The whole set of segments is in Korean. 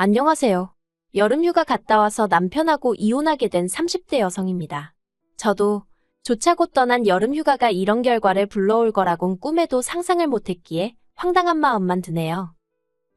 안녕하세요. 여름휴가 갔다 와서 남편하고 이혼하게 된 30대 여성입니다. 저도 조차 곧 떠난 여름휴가가 이런 결과를 불러올 거라곤 꿈에도 상상을 못했기에 황당한 마음만 드네요.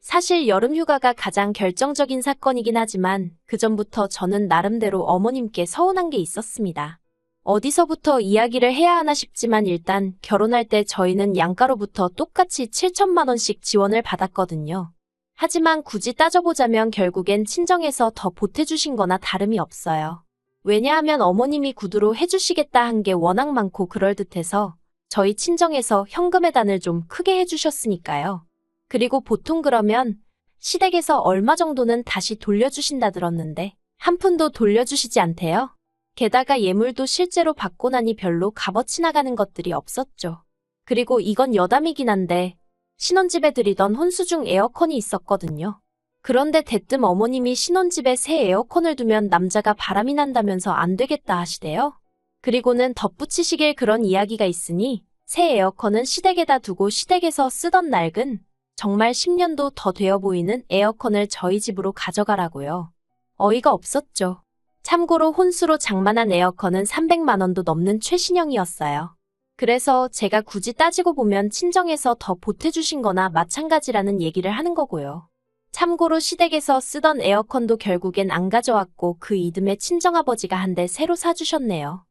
사실 여름휴가가 가장 결정적인 사건이긴 하지만 그전부터 저는 나름대로 어머님께 서운한 게 있었습니다. 어디서부터 이야기를 해야 하나 싶지만 일단 결혼할 때 저희는 양가로부터 똑같이 7천만 원씩 지원을 받았거든요. 하지만 굳이 따져보자면 결국엔 친정에서 더 보태주신 거나 다름이 없어요. 왜냐하면 어머님이 구두로 해주시겠다 한 게 워낙 많고 그럴듯해서 저희 친정에서 현금의 단을 좀 크게 해주셨으니까요. 그리고 보통 그러면 시댁에서 얼마 정도는 다시 돌려주신다 들었는데 한 푼도 돌려주시지 않대요. 게다가 예물도 실제로 받고 나니 별로 값어치 나가는 것들이 없었죠. 그리고 이건 여담이긴 한데 신혼집에 들이던 혼수중 에어컨이 있었거든요. 그런데 대뜸 어머님이 신혼집에 새 에어컨을 두면 남자가 바람이 난다면서 안 되겠다 하시대요. 그리고는 덧붙이시길 그런 이야기가 있으니 새 에어컨은 시댁에다 두고 시댁에서 쓰던 낡은 정말 10년도 더 되어 보이는 에어컨을 저희 집으로 가져가라고요. 어이가 없었죠. 참고로 혼수로 장만한 에어컨은 300만 원도 넘는 최신형이었어요. 그래서 제가 굳이 따지고 보면 친정에서 더 보태주신 거나 마찬가지라는 얘기를 하는 거고요. 참고로 시댁에서 쓰던 에어컨도 결국엔 안 가져왔고 그 이듬해 친정아버지가 한 대 새로 사주셨네요.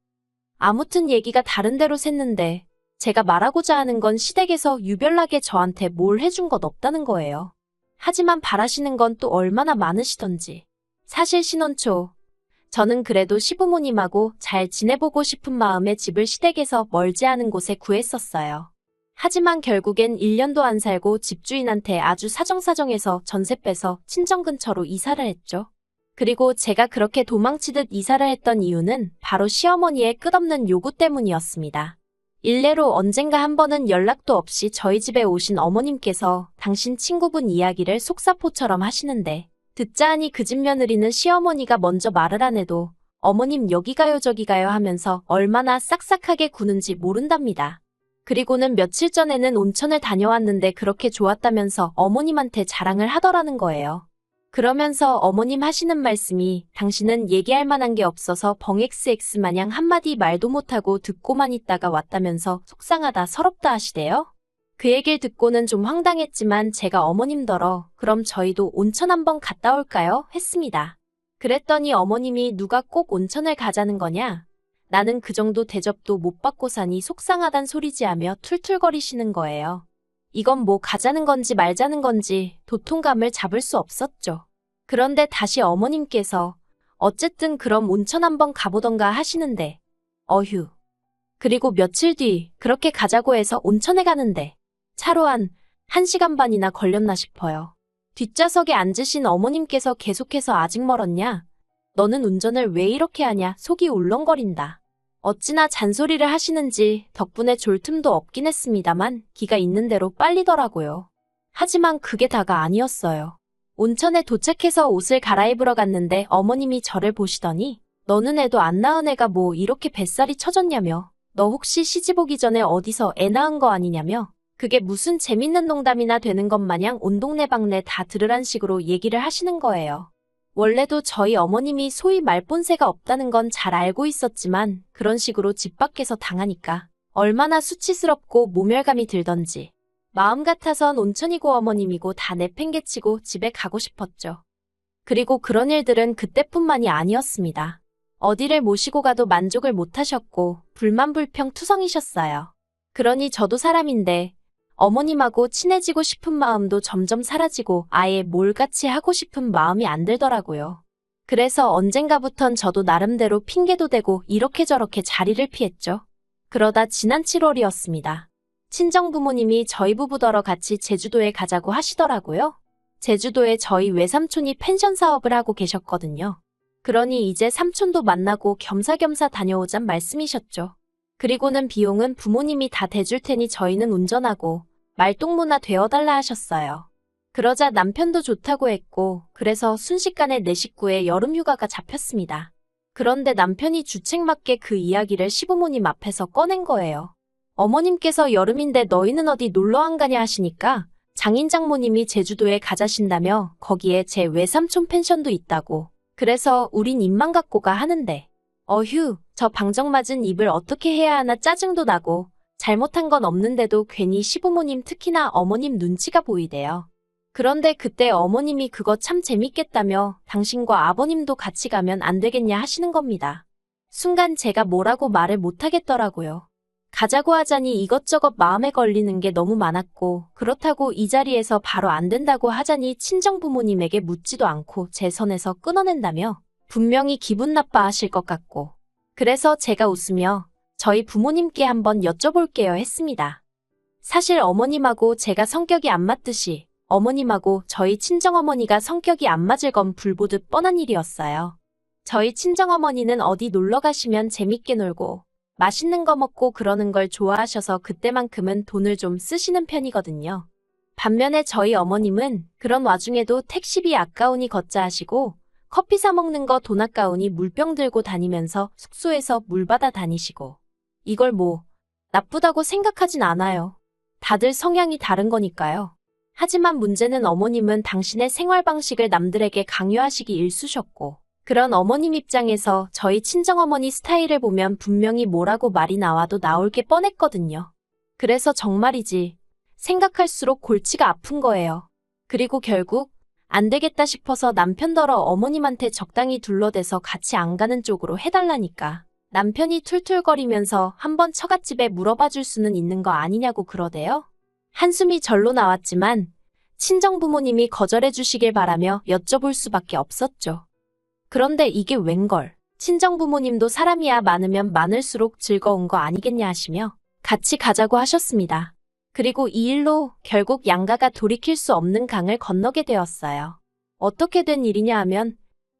아무튼 얘기가 다른 데로 샜는데 제가 말하고자 하는 건 시댁에서 유별나게 저한테 뭘 해준 것 없다는 거예요. 하지만 바라시는 건 또 얼마나 많으시던지. 사실 신혼 초 저는 그래도 시부모님하고 잘 지내보고 싶은 마음에 집을 시댁에서 멀지 않은 곳에 구했었어요. 하지만 결국엔 1년도 안 살고 집주인한테 아주 사정사정해서 전세 빼서 친정 근처로 이사를 했죠. 그리고 제가 그렇게 도망치듯 이사를 했던 이유는 바로 시어머니의 끝없는 요구 때문이었습니다. 일례로 언젠가 한 번은 연락도 없이 저희 집에 오신 어머님께서 당신 친구분 이야기를 속사포처럼 하시는데 듣자 하니 그 집 며느리는 시어머니가 먼저 말을 안 해도 어머님 여기 가요 저기 가요 하면서 얼마나 싹싹하게 구는지 모른답니다. 그리고는 며칠 전에는 온천을 다녀왔는데 그렇게 좋았다면서 어머님한테 자랑을 하더라는 거예요. 그러면서 어머님 하시는 말씀이 당신은 얘기할 만한 게 없어서 벙XX 마냥 한마디 말도 못하고 듣고만 있다가 왔다면서 속상하다 서럽다 하시대요. 그 얘기를 듣고는 좀 황당했지만 제가 어머님더러 그럼 저희도 온천 한번 갔다 올까요? 했습니다. 그랬더니 어머님이 누가 꼭 온천을 가자는 거냐? 나는 그 정도 대접도 못 받고 사니 속상하단 소리지 하며 툴툴거리시는 거예요. 이건 뭐 가자는 건지 말자는 건지 도통감을 잡을 수 없었죠. 그런데 다시 어머님께서 어쨌든 그럼 온천 한번 가보던가 하시는데 어휴. 그리고 며칠 뒤 그렇게 가자고 해서 온천에 가는데 차로 한 1시간 반이나 걸렸나 싶어요. 뒷좌석에 앉으신 어머님께서 계속해서 아직 멀었냐? 너는 운전을 왜 이렇게 하냐? 속이 울렁거린다. 어찌나 잔소리를 하시는지 덕분에 졸 틈도 없긴 했습니다만 기가 있는 대로 빨리더라고요. 하지만 그게 다가 아니었어요. 온천에 도착해서 옷을 갈아입으러 갔는데 어머님이 저를 보시더니 너는 애도 안 낳은 애가 뭐 이렇게 뱃살이 처졌냐며 너 혹시 시집 오기 전에 어디서 애 낳은 거 아니냐며 그게 무슨 재밌는 농담이나 되는 것 마냥 온 동네 방네 다 들으란 식으로 얘기를 하시는 거예요. 원래도 저희 어머님이 소위 말본새가 없다는 건 잘 알고 있었지만 그런 식으로 집 밖에서 당하니까 얼마나 수치스럽고 모멸감이 들던지 마음 같아선 온천이고 어머님이고 다 내팽개치고 집에 가고 싶었죠. 그리고 그런 일들은 그때뿐만이 아니었습니다. 어디를 모시고 가도 만족을 못하셨고 불만불평투성이셨어요. 그러니 저도 사람인데 어머님하고 친해지고 싶은 마음도 점점 사라지고 아예 뭘 같이 하고 싶은 마음이 안 들더라고요. 그래서 언젠가부턴 저도 나름대로 핑계도 대고 이렇게 저렇게 자리를 피했죠. 그러다 지난 7월이었습니다. 친정부모님이 저희 부부더러 같이 제주도에 가자고 하시더라고요. 제주도에 저희 외삼촌이 펜션 사업을 하고 계셨거든요. 그러니 이제 삼촌도 만나고 겸사겸사 다녀오잔 말씀이셨죠. 그리고는 비용은 부모님이 다 대줄 테니 저희는 운전하고 말동무나 되어달라 하셨어요. 그러자 남편도 좋다고 했고 그래서 순식간에 내 식구의 여름휴가가 잡혔습니다. 그런데 남편이 주책맞게 그 이야기를 시부모님 앞에서 꺼낸 거예요. 어머님께서 여름인데 너희는 어디 놀러 안 가냐 하시니까 장인 장모님이 제주도에 가자신다며 거기에 제 외삼촌 펜션도 있다고. 그래서 우린 입만 갖고가 하는데. 어휴, 저 방정맞은 입을 어떻게 해야 하나 짜증도 나고 잘못한 건 없는데도 괜히 시부모님 특히나 어머님 눈치가 보이대요. 그런데 그때 어머님이 그거 참 재밌겠다며 당신과 아버님도 같이 가면 안 되겠냐 하시는 겁니다. 순간 제가 뭐라고 말을 못하겠더라고요. 가자고 하자니 이것저것 마음에 걸리는 게 너무 많았고 그렇다고 이 자리에서 바로 안 된다고 하자니 친정부모님에게 묻지도 않고 제 선에서 끊어낸다며 분명히 기분 나빠하실 것 같고 그래서 제가 웃으며 저희 부모님께 한번 여쭤볼게요 했습니다. 사실 어머님하고 제가 성격이 안 맞듯이 어머님하고 저희 친정어머니가 성격이 안 맞을 건 불보듯 뻔한 일이었어요. 저희 친정어머니는 어디 놀러 가시면 재밌게 놀고 맛있는 거 먹고 그러는 걸 좋아하셔서 그때만큼은 돈을 좀 쓰시는 편이거든요. 반면에 저희 어머님은 그런 와중에도 택시비 아까우니 걷자 하시고 커피 사 먹는 거 돈 아까우니 물병 들고 다니면서 숙소에서 물 받아 다니시고 이걸 뭐 나쁘다고 생각하진 않아요. 다들 성향이 다른 거니까요. 하지만 문제는 어머님은 당신의 생활 방식을 남들에게 강요하시기 일쑤셨고 그런 어머님 입장에서 저희 친정어머니 스타일을 보면 분명히 뭐라고 말이 나와도 나올 게 뻔했거든요. 그래서 정말이지 생각할수록 골치가 아픈 거예요. 그리고 결국 안 되겠다 싶어서 남편더러 어머님한테 적당히 둘러대서 같이 안 가는 쪽으로 해달라니까 남편이 툴툴거리면서 한번 처갓집에 물어봐 줄 수는 있는 거 아니냐고 그러대요. 한숨이 절로 나왔지만 친정부모님이 거절해 주시길 바라며 여쭤볼 수밖에 없었죠. 그런데 이게 웬걸. 친정부모님도 사람이야 많으면 많을수록 즐거운 거 아니겠냐 하시며 같이 가자고 하셨습니다. 그리고 이 일로 결국 양가가 돌이킬 수 없는 강을 건너게 되었어요. 어떻게 된 일이냐 하면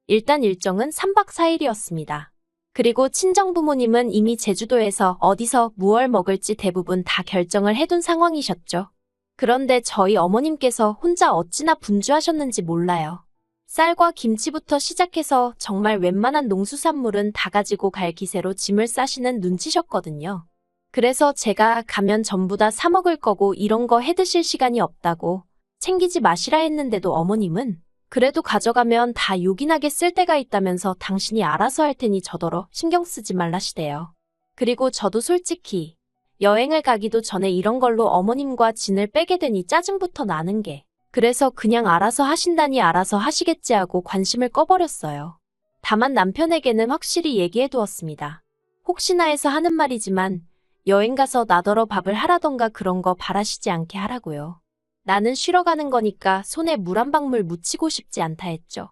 일단 일정은 3박 4일이었습니다. 그리고 친정부모님은 이미 제주도에서 어디서 무얼 먹을지 대부분 다 결정을 해둔 상황이셨죠. 그런데 저희 어머님께서 혼자 어찌나 분주하셨는지 몰라요. 쌀과 김치부터 시작해서 정말 웬만한 농수산물은 다 가지고 갈 기세로 짐을 싸시는 눈치셨거든요. 그래서 제가 가면 전부 다 사 먹을 거고 이런 거 해드실 시간이 없다고 챙기지 마시라 했는데도 어머님은 그래도 가져가면 다 요긴하게 쓸 때가 있다면서 당신이 알아서 할 테니 저더러 신경 쓰지 말라시대요. 그리고 저도 솔직히 여행을 가기도 전에 이런 걸로 어머님과 진을 빼게 되니 짜증부터 나는 게 그래서 그냥 알아서 하신다니 알아서 하시겠지 하고 관심을 꺼버렸어요. 다만 남편에게는 확실히 얘기해 두었습니다. 혹시나 해서 하는 말이지만 여행 가서 나더러 밥을 하라던가 그런 거 바라시지 않게 하라고요. 나는 쉬러 가는 거니까 손에 물 한 방울 묻히고 싶지 않다 했죠.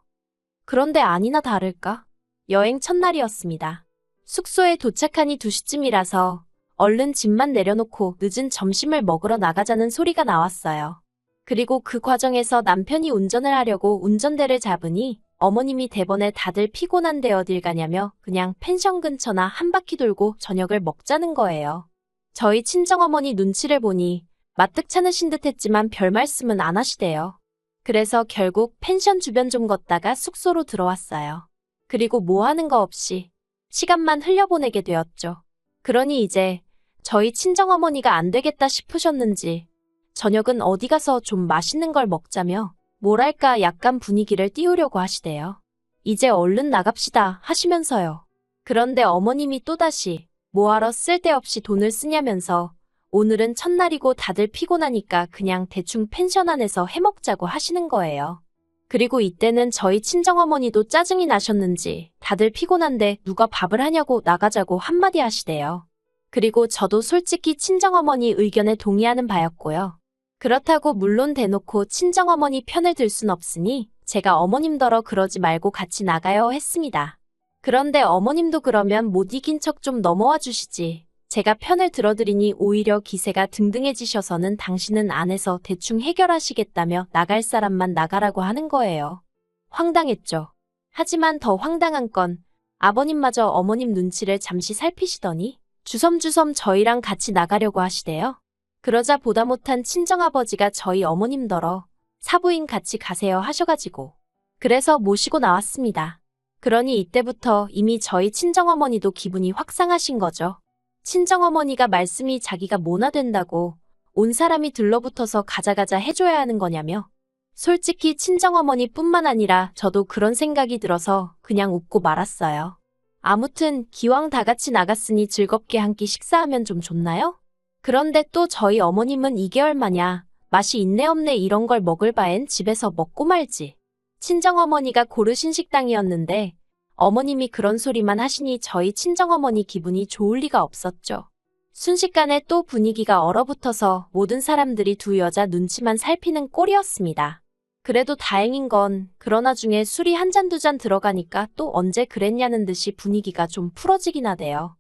그런데 아니나 다를까? 여행 첫날이었습니다. 숙소에 도착하니 2시쯤이라서 얼른 짐만 내려놓고 늦은 점심을 먹으러 나가자는 소리가 나왔어요. 그리고 그 과정에서 남편이 운전을 하려고 운전대를 잡으니 어머님이 대번에 다들 피곤한데 어딜 가냐며 그냥 펜션 근처나 한 바퀴 돌고 저녁을 먹자는 거예요. 저희 친정어머니 눈치를 보니 마뜩 차으신 듯 했지만 별 말씀은 안 하시대요. 그래서 결국 펜션 주변 좀 걷다가 숙소로 들어왔어요. 그리고 뭐 하는 거 없이 시간만 흘려보내게 되었죠. 그러니 이제 저희 친정어머니가 안 되겠다 싶으셨는지 저녁은 어디 가서 좀 맛있는 걸 먹자며 뭐랄까 약간 분위기를 띄우려고 하시대요. 이제 얼른 나갑시다 하시면서요. 그런데 어머님이 또다시 뭐하러 쓸데없이 돈을 쓰냐면서 오늘은 첫날이고 다들 피곤하니까 그냥 대충 펜션 안에서 해먹자고 하시는 거예요. 그리고 이때는 저희 친정어머니도 짜증이 나셨는지 다들 피곤한데 누가 밥을 하냐고 나가자고 한마디 하시대요. 그리고 저도 솔직히 친정어머니 의견에 동의하는 바였고요. 그렇다고 물론 대놓고 친정어머니 편을 들 순 없으니 제가 어머님더러 그러지 말고 같이 나가요 했습니다. 그런데 어머님도 그러면 못 이긴 척 좀 넘어와 주시지. 제가 편을 들어드리니 오히려 기세가 등등해지셔서는 당신은 안에서 대충 해결하시겠다며 나갈 사람만 나가라고 하는 거예요. 황당했죠. 하지만 더 황당한 건 아버님마저 어머님 눈치를 잠시 살피시더니 주섬주섬 저희랑 같이 나가려고 하시대요. 그러자 보다 못한 친정아버지가 저희 어머님더러 사부인 같이 가세요 하셔가지고 그래서 모시고 나왔습니다. 그러니 이때부터 이미 저희 친정어머니도 기분이 확 상하신 거죠. 친정어머니가 말씀이 자기가 뭐나 된다고 온 사람이 들러붙어서 가자가자 해줘야 하는 거냐며. 솔직히 친정어머니뿐만 아니라 저도 그런 생각이 들어서 그냥 웃고 말았어요. 아무튼 기왕 다 같이 나갔으니 즐겁게 한 끼 식사하면 좀 좋나요? 그런데 또 저희 어머님은 이게 얼마냐, 맛이 있네 없네 이런 걸 먹을 바엔 집에서 먹고 말지. 친정어머니가 고르신 식당이었는데 어머님이 그런 소리만 하시니 저희 친정어머니 기분이 좋을 리가 없었죠. 순식간에 또 분위기가 얼어붙어서 모든 사람들이 두 여자 눈치만 살피는 꼴이었습니다. 그래도 다행인 건 그러나 중에 술이 한 잔 두 잔 들어가니까 또 언제 그랬냐는 듯이 분위기가 좀 풀어지긴 하대요.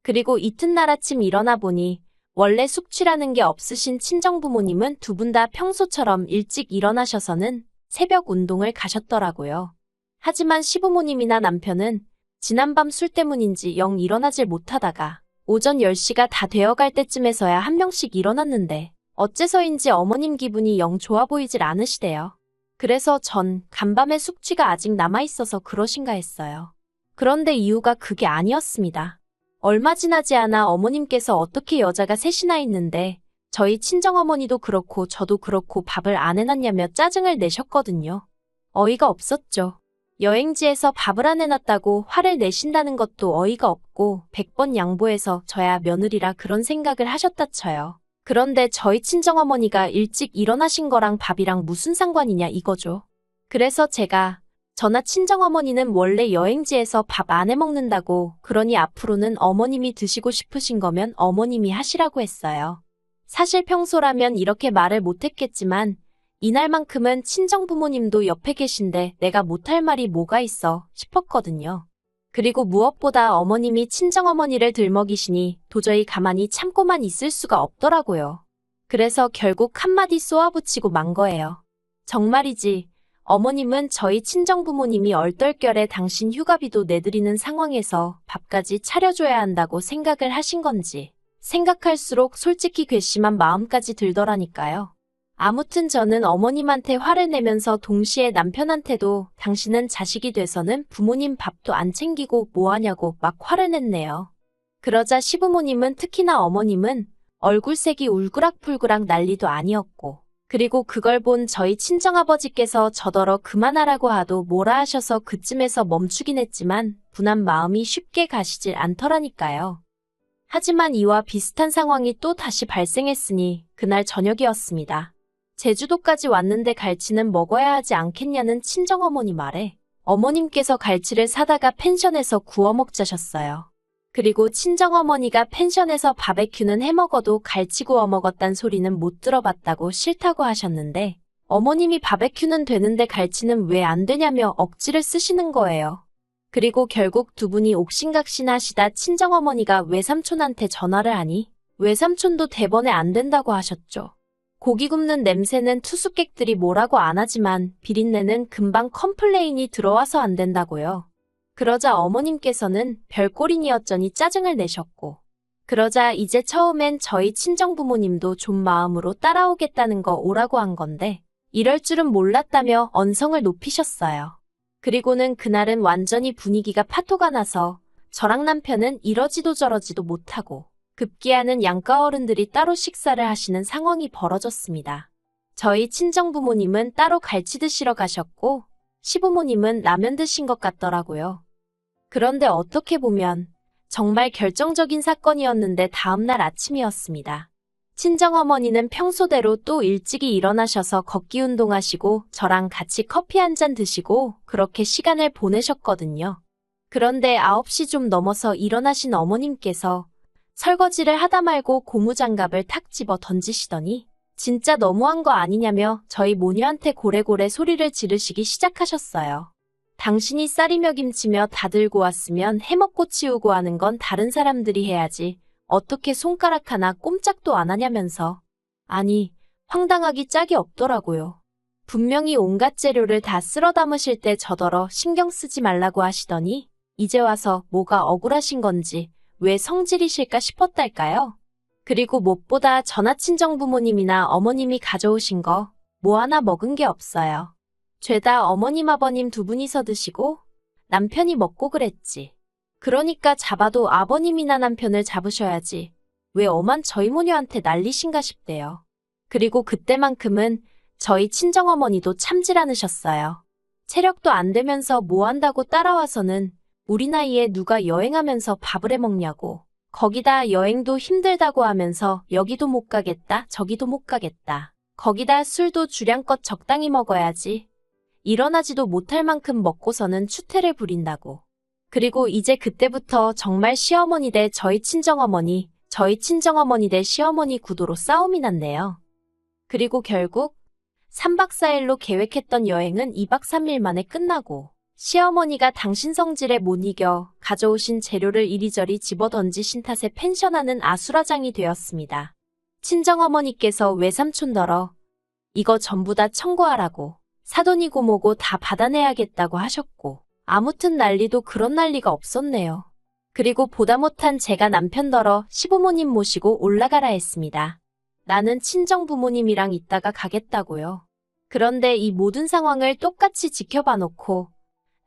그리고 이튿날 아침 일어나 보니 원래 숙취라는 게 없으신 친정부모님은 두 분 다 평소처럼 일찍 일어나셔서는 새벽 운동을 가셨더라고요. 하지만 시부모님이나 남편은 지난밤 술 때문인지 영 일어나질 못하다가 오전 10시가 다 되어갈 때쯤에서야 한 명씩 일어났는데 어째서인지 어머님 기분이 영 좋아 보이질 않으시대요. 그래서 전 간밤에 숙취가 아직 남아있어서 그러신가 했어요. 그런데 이유가 그게 아니었습니다. 얼마 지나지 않아 어머님께서 어떻게 여자가 셋이나 있는데 저희 친정어머니도 그렇고 저도 그렇고 밥을 안 해놨냐며 짜증을 내셨거든요. 어이가 없었죠. 여행지에서 밥을 안 해놨다고 화를 내신다는 것도 어이가 없고 100번 양보해서 저야 며느리라 그런 생각을 하셨다 쳐요. 그런데 저희 친정어머니가 일찍 일어나신 거랑 밥이랑 무슨 상관이냐 이거죠. 그래서 제가 저나 친정어머니는 원래 여행지에서 밥 안 해먹는다고 그러니 앞으로는 어머님이 드시고 싶으신 거면 어머님이 하시라고 했어요. 사실 평소라면 이렇게 말을 못했겠지만 이날만큼은 친정부모님도 옆에 계신데 내가 못할 말이 뭐가 있어 싶었거든요. 그리고 무엇보다 어머님이 친정어머니를 들먹이시니 도저히 가만히 참고만 있을 수가 없더라고요. 그래서 결국 한마디 쏘아붙이고 만 거예요. 정말이지. 어머님은 저희 친정부모님이 얼떨결에 당신 휴가비도 내드리는 상황에서 밥까지 차려줘야 한다고 생각을 하신 건지 생각할수록 솔직히 괘씸한 마음까지 들더라니까요. 아무튼 저는 어머님한테 화를 내면서 동시에 남편한테도 당신은 자식이 돼서는 부모님 밥도 안 챙기고 뭐하냐고 막 화를 냈네요. 그러자 시부모님은 특히나 어머님은 얼굴색이 울그락불그락 난리도 아니었고 그리고 그걸 본 저희 친정아버지께서 저더러 그만하라고 하도 뭐라 하셔서 그쯤에서 멈추긴 했지만 분한 마음이 쉽게 가시질 않더라니까요. 하지만 이와 비슷한 상황이 또 다시 발생했으니 그날 저녁이었습니다. 제주도까지 왔는데 갈치는 먹어야 하지 않겠냐는 친정어머니 말에 어머님께서 갈치를 사다가 펜션에서 구워 먹자셨어요. 그리고 친정어머니가 펜션에서 바베큐는 해먹어도 갈치 구워 먹었단 소리는 못 들어봤다고 싫다고 하셨는데 어머님이 바베큐는 되는데 갈치는 왜 안 되냐며 억지를 쓰시는 거예요. 그리고 결국 두 분이 옥신각신 하시다 친정어머니가 외삼촌한테 전화를 하니 외삼촌도 대번에 안 된다고 하셨죠. 고기 굽는 냄새는 투숙객들이 뭐라고 안 하지만 비린내는 금방 컴플레인이 들어와서 안 된다고요. 그러자 어머님께서는 별꼴이니어쩌니 짜증을 내셨고 그러자 이제 처음엔 저희 친정부모님도 좀 마음으로 따라오겠다는 거 오라고 한 건데 이럴 줄은 몰랐다며 언성을 높이셨어요. 그리고는 그날은 완전히 분위기가 파토가 나서 저랑 남편은 이러지도 저러지도 못하고 급기야는 양가 어른들이 따로 식사를 하시는 상황이 벌어졌습니다. 저희 친정부모님은 따로 갈치 드시러 가셨고 시부모님은 라면 드신 것 같더라고요. 그런데 어떻게 보면 정말 결정적인 사건이었는데 다음날 아침이었습니다. 친정어머니는 평소대로 또 일찍이 일어나셔서 걷기 운동하시고 저랑 같이 커피 한 잔 드시고 그렇게 시간을 보내셨거든요. 그런데 9시 좀 넘어서 일어나신 어머님께서 설거지를 하다 말고 고무장갑을 탁 집어 던지시더니 진짜 너무한 거 아니냐며 저희 모녀한테 고래고래 소리를 지르시기 시작하셨어요. 당신이 쌀이며 김치며 다 들고 왔으면 해먹고 치우고 하는 건 다른 사람들이 해야지 어떻게 손가락 하나 꼼짝도 안 하냐면서. 아니, 황당하기 짝이 없더라고요. 분명히 온갖 재료를 다 쓸어 담으실 때 저더러 신경 쓰지 말라고 하시더니 이제 와서 뭐가 억울하신 건지 왜 성질이실까 싶었달까요? 그리고 무엇보다 전하 친정부모님이나 어머님이 가져오신 거 뭐 하나 먹은 게 없어요. 죄다 어머님 아버님 두 분이서 드시고 남편이 먹고 그랬지. 그러니까 잡아도 아버님이나 남편을 잡으셔야지. 왜 엄한 저희 모녀한테 난리신가 싶대요. 그리고 그때만큼은 저희 친정어머니도 참질 않으셨어요. 체력도 안 되면서 뭐 한다고 따라와서는 우리 나이에 누가 여행하면서 밥을 해 먹냐고. 거기다 여행도 힘들다고 하면서 여기도 못 가겠다, 저기도 못 가겠다. 거기다 술도 주량껏 적당히 먹어야지. 일어나지도 못할 만큼 먹고서는 추태를 부린다고. 그리고 이제 그때부터 정말 시어머니 대 저희 친정어머니, 저희 친정어머니 대 시어머니 구도로 싸움이 났네요. 그리고 결국 3박 4일로 계획했던 여행은 2박 3일 만에 끝나고 시어머니가 당신 성질에 못 이겨 가져오신 재료를 이리저리 집어던지신 탓에 펜션하는 아수라장이 되었습니다. 친정어머니께서 외삼촌더러 이거 전부 다 청구하라고 사돈이고 뭐고 다 받아내야겠다고 하셨고 아무튼 난리도 그런 난리가 없었네요. 그리고 보다 못한 제가 남편더러 시부모님 모시고 올라가라 했습니다. 나는 친정부모님이랑 있다가 가겠다고요. 그런데 이 모든 상황을 똑같이 지켜봐 놓고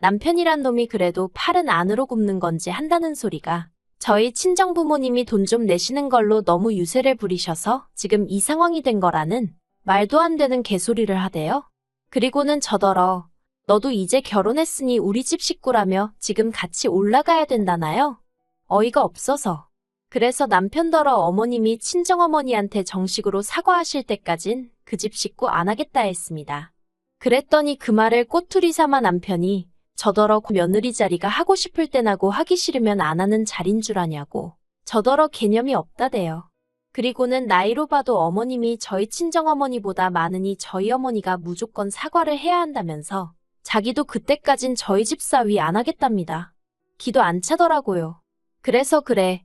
남편이란 놈이 그래도 팔은 안으로 굽는 건지 한다는 소리가 저희 친정부모님이 돈 좀 내시는 걸로 너무 유세를 부리셔서 지금 이 상황이 된 거라는 말도 안 되는 개소리를 하대요. 그리고는 저더러 너도 이제 결혼했으니 우리 집 식구라며 지금 같이 올라가야 된다나요? 어이가 없어서. 그래서 남편더러 어머님이 친정어머니한테 정식으로 사과하실 때까진 그 집 식구 안 하겠다 했습니다. 그랬더니 그 말을 꼬투리 삼아 남편이 저더러 며느리 자리가 하고 싶을 땐하고 하기 싫으면 안 하는 자린 줄 아냐고. 저더러 개념이 없다대요. 그리고는 나이로 봐도 어머님이 저희 친정어머니보다 많으니 저희 어머니가 무조건 사과를 해야 한다면서 자기도 그때까진 저희 집 사위 안 하겠답니다. 기도 안 차더라고요. 그래서 그래.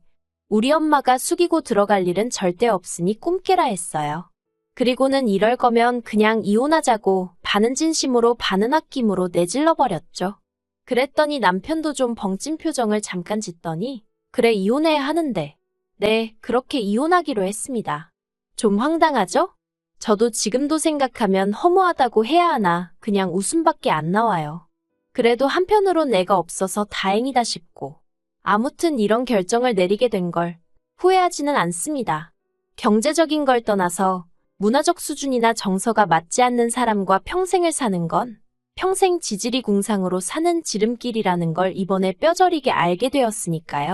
우리 엄마가 숙이고 들어갈 일은 절대 없으니 꿈깨라 했어요. 그리고는 이럴 거면 그냥 이혼하자고 반은 진심으로 반은 아낌으로 내질러 버렸죠. 그랬더니 남편도 좀 벙찐 표정을 잠깐 짓더니 그래 이혼해야 하는데 네 그렇게 이혼하기로 했습니다. 좀 황당하죠? 저도 지금도 생각하면 허무하다고 해야 하나 그냥 웃음밖에 안 나와요. 그래도 한편으론 애가 없어서 다행이다 싶고 아무튼 이런 결정을 내리게 된 걸 후회하지는 않습니다. 경제적인 걸 떠나서 문화적 수준이나 정서가 맞지 않는 사람과 평생을 사는 건 평생 지지리궁상으로 사는 지름길이라는 걸 이번에 뼈저리게 알게 되었으니까요.